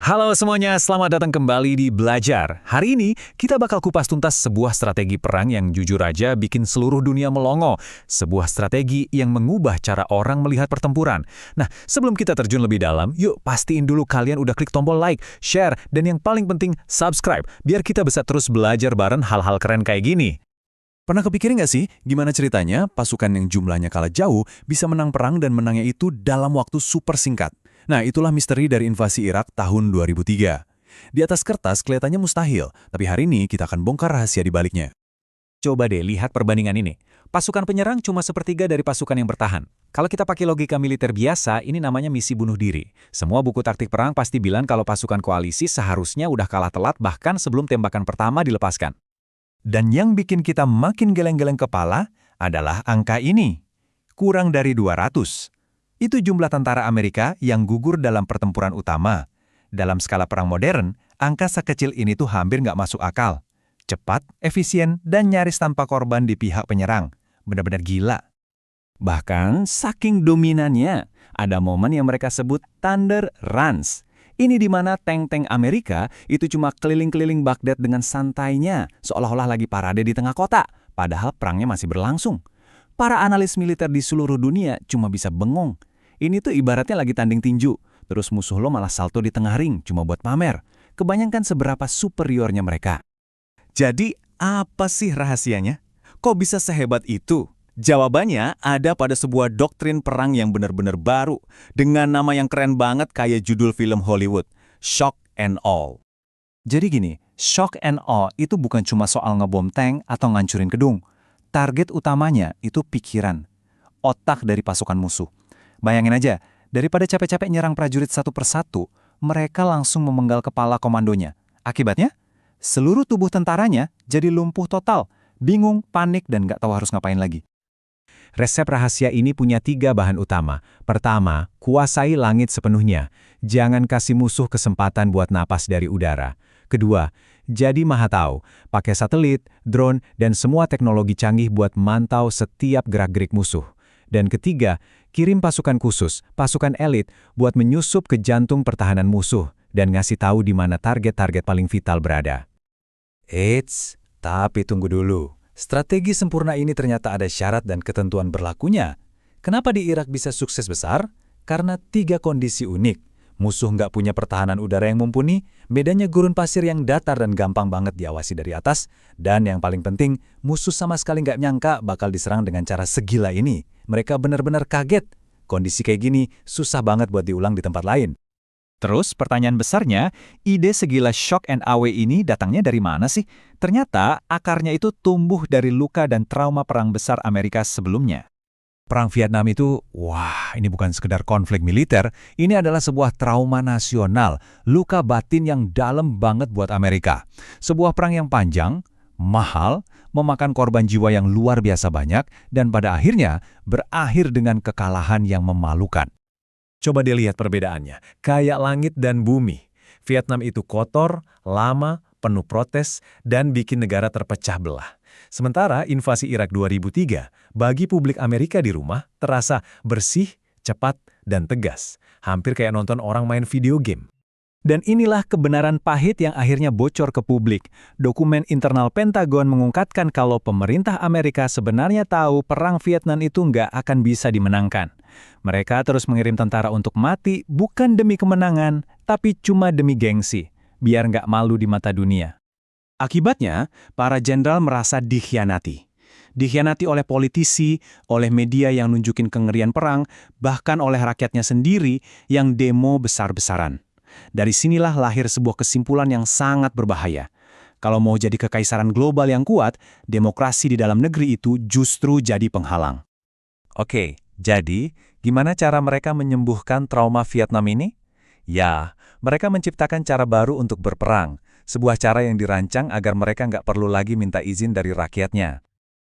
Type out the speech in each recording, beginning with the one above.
Halo semuanya, selamat datang kembali di Belajar. Hari ini kita bakal kupas tuntas sebuah strategi perang yang jujur aja bikin seluruh dunia melongo. Sebuah strategi yang mengubah cara orang melihat pertempuran. Nah, sebelum kita terjun lebih dalam, yuk pastiin dulu kalian udah klik tombol like, share, dan yang paling penting subscribe, biar kita bisa terus belajar bareng hal-hal keren kayak gini. Pernah kepikirin nggak sih gimana ceritanya pasukan yang jumlahnya kalah jauh bisa menang perang dan menangnya itu dalam waktu super singkat? Nah, itulah misteri dari invasi Irak tahun 2003. Di atas kertas kelihatannya mustahil, tapi hari ini kita akan bongkar rahasia di baliknya. Coba deh lihat perbandingan ini. Pasukan penyerang cuma sepertiga dari pasukan yang bertahan. Kalau kita pakai logika militer biasa, ini namanya misi bunuh diri. Semua buku taktik perang pasti bilang kalau pasukan koalisi seharusnya udah kalah telat bahkan sebelum tembakan pertama dilepaskan. Dan yang bikin kita makin geleng-geleng kepala adalah angka ini. Kurang dari 200. Itu jumlah tentara Amerika yang gugur dalam pertempuran utama. Dalam skala perang modern, angka sekecil ini tuh hampir nggak masuk akal. Cepat, efisien, dan nyaris tanpa korban di pihak penyerang. Benar-benar gila. Bahkan saking dominannya, ada momen yang mereka sebut Thunder Runs. Ini di mana tank-tank Amerika itu cuma keliling-keliling Baghdad dengan santainya, seolah-olah lagi parade di tengah kota, padahal perangnya masih berlangsung. Para analis militer di seluruh dunia cuma bisa bengong. Ini tuh ibaratnya lagi tanding tinju, terus musuh lo malah salto di tengah ring cuma buat pamer. Kebayangkan seberapa superiornya mereka. Jadi, apa sih rahasianya? Kok bisa sehebat itu? Jawabannya ada pada sebuah doktrin perang yang benar-benar baru, dengan nama yang keren banget kayak judul film Hollywood, Shock and Awe. Jadi gini, Shock and Awe itu bukan cuma soal ngebom tank atau ngancurin gedung. Target utamanya itu pikiran, otak dari pasukan musuh. Bayangin aja, daripada capek-capek nyerang prajurit satu persatu, mereka langsung memenggal kepala komandonya. Akibatnya, seluruh tubuh tentaranya jadi lumpuh total, bingung, panik, dan nggak tahu harus ngapain lagi. Resep rahasia ini punya 3 bahan utama. Pertama, kuasai langit sepenuhnya. Jangan kasih musuh kesempatan buat napas dari udara. Kedua, jadi maha tahu. Pakai satelit, drone, dan semua teknologi canggih buat mantau setiap gerak-gerik musuh. Dan ketiga, kirim pasukan khusus, pasukan elit, buat menyusup ke jantung pertahanan musuh dan ngasih tahu di mana target-target paling vital berada. Eits, tapi tunggu dulu. Strategi sempurna ini ternyata ada syarat dan ketentuan berlakunya. Kenapa di Irak bisa sukses besar? Karena 3 kondisi unik. Musuh nggak punya pertahanan udara yang mumpuni, bedanya gurun pasir yang datar dan gampang banget diawasi dari atas, dan yang paling penting, musuh sama sekali nggak nyangka bakal diserang dengan cara segila ini. Mereka benar-benar kaget. Kondisi kayak gini susah banget buat diulang di tempat lain. Terus pertanyaan besarnya, ide segila shock and awe ini datangnya dari mana sih? Ternyata akarnya itu tumbuh dari luka dan trauma perang besar Amerika sebelumnya. Perang Vietnam itu, wah, ini bukan sekedar konflik militer, ini adalah sebuah trauma nasional, luka batin yang dalam banget buat Amerika. Sebuah perang yang panjang, mahal, memakan korban jiwa yang luar biasa banyak, dan pada akhirnya berakhir dengan kekalahan yang memalukan. Coba dilihat perbedaannya, kayak langit dan bumi. Vietnam itu kotor, lama, penuh protes, dan bikin negara terpecah belah. Sementara invasi Irak 2003, bagi publik Amerika di rumah, terasa bersih, cepat, dan tegas. Hampir kayak nonton orang main video game. Dan inilah kebenaran pahit yang akhirnya bocor ke publik. Dokumen internal Pentagon mengungkapkan kalau pemerintah Amerika sebenarnya tahu perang Vietnam itu nggak akan bisa dimenangkan. Mereka terus mengirim tentara untuk mati bukan demi kemenangan, tapi cuma demi gengsi, biar nggak malu di mata dunia. Akibatnya, para jenderal merasa dikhianati. Dikhianati oleh politisi, oleh media yang nunjukin kengerian perang, bahkan oleh rakyatnya sendiri yang demo besar-besaran. Dari sinilah lahir sebuah kesimpulan yang sangat berbahaya. Kalau mau jadi kekaisaran global yang kuat, demokrasi di dalam negeri itu justru jadi penghalang. Oke, jadi gimana cara mereka menyembuhkan trauma Vietnam ini? Ya, mereka menciptakan cara baru untuk berperang. Sebuah cara yang dirancang agar mereka nggak perlu lagi minta izin dari rakyatnya.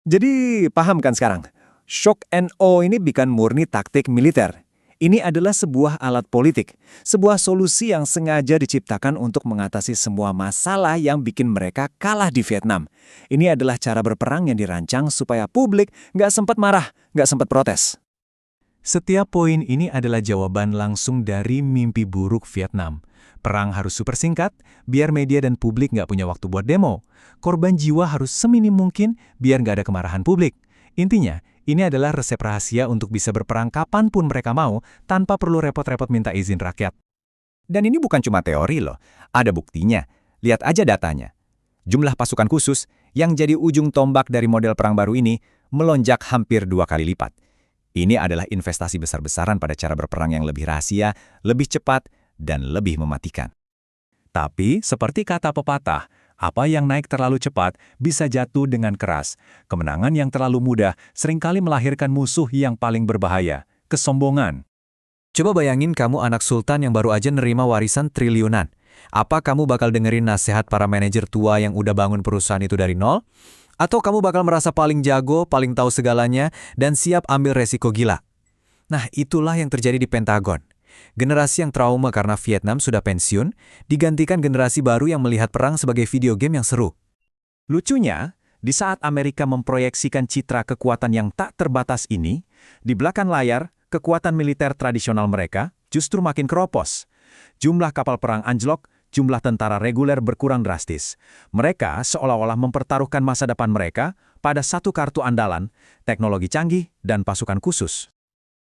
Jadi, paham kan sekarang? Shock and awe ini bukan murni taktik militer. Ini adalah sebuah alat politik, sebuah solusi yang sengaja diciptakan untuk mengatasi semua masalah yang bikin mereka kalah di Vietnam. Ini adalah cara berperang yang dirancang supaya publik nggak sempat marah, nggak sempat protes. Setiap poin ini adalah jawaban langsung dari mimpi buruk Vietnam. Perang harus super singkat, biar media dan publik nggak punya waktu buat demo. Korban jiwa harus seminim mungkin, biar nggak ada kemarahan publik. Intinya, ini adalah resep rahasia untuk bisa berperang kapanpun mereka mau, tanpa perlu repot-repot minta izin rakyat. Dan ini bukan cuma teori loh, ada buktinya. Lihat aja datanya. Jumlah pasukan khusus yang jadi ujung tombak dari model perang baru ini melonjak hampir 2 kali lipat. Ini adalah investasi besar-besaran pada cara berperang yang lebih rahasia, lebih cepat, dan lebih mematikan. Tapi, seperti kata pepatah, apa yang naik terlalu cepat bisa jatuh dengan keras. Kemenangan yang terlalu mudah seringkali melahirkan musuh yang paling berbahaya, kesombongan. Coba bayangin kamu anak sultan yang baru aja nerima warisan triliunan. Apa kamu bakal dengerin nasihat para manajer tua yang udah bangun perusahaan itu dari nol? Atau kamu bakal merasa paling jago, paling tahu segalanya, dan siap ambil resiko gila? Nah, itulah yang terjadi di Pentagon. Generasi yang trauma karena Vietnam sudah pensiun, digantikan generasi baru yang melihat perang sebagai video game yang seru. Lucunya, di saat Amerika memproyeksikan citra kekuatan yang tak terbatas ini, di belakang layar, kekuatan militer tradisional mereka justru makin keropos. Jumlah kapal perang anjlok, jumlah tentara reguler berkurang drastis. Mereka seolah-olah mempertaruhkan masa depan mereka pada satu kartu andalan, teknologi canggih, dan pasukan khusus.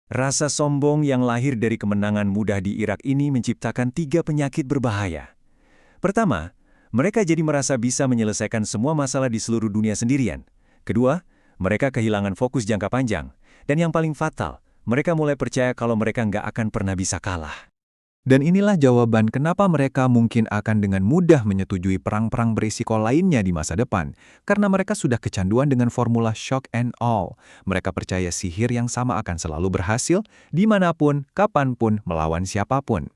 Rasa sombong yang lahir dari kemenangan mudah di Irak ini menciptakan 3 penyakit berbahaya. Pertama, mereka jadi merasa bisa menyelesaikan semua masalah di seluruh dunia sendirian. Kedua, mereka kehilangan fokus jangka panjang. Dan yang paling fatal, mereka mulai percaya kalau mereka nggak akan pernah bisa kalah. Dan inilah jawaban kenapa mereka mungkin akan dengan mudah menyetujui perang-perang berisiko lainnya di masa depan. Karena mereka sudah kecanduan dengan formula shock and awe. Mereka percaya sihir yang sama akan selalu berhasil, dimanapun, kapanpun, melawan siapapun.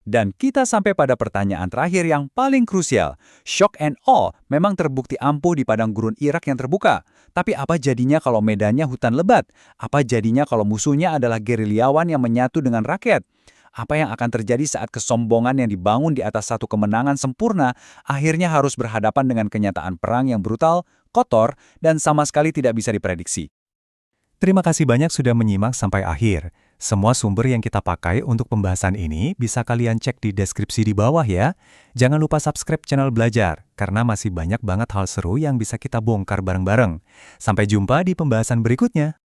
Dan kita sampai pada pertanyaan terakhir yang paling krusial. Shock and awe memang terbukti ampuh di padang gurun Irak yang terbuka. Tapi apa jadinya kalau medannya hutan lebat? Apa jadinya kalau musuhnya adalah gerilyawan yang menyatu dengan rakyat? Apa yang akan terjadi saat kesombongan yang dibangun di atas satu kemenangan sempurna akhirnya harus berhadapan dengan kenyataan perang yang brutal, kotor, dan sama sekali tidak bisa diprediksi? Terima kasih banyak sudah menyimak sampai akhir. Semua sumber yang kita pakai untuk pembahasan ini bisa kalian cek di deskripsi di bawah ya. Jangan lupa subscribe channel Belajar, karena masih banyak banget hal seru yang bisa kita bongkar bareng-bareng. Sampai jumpa di pembahasan berikutnya.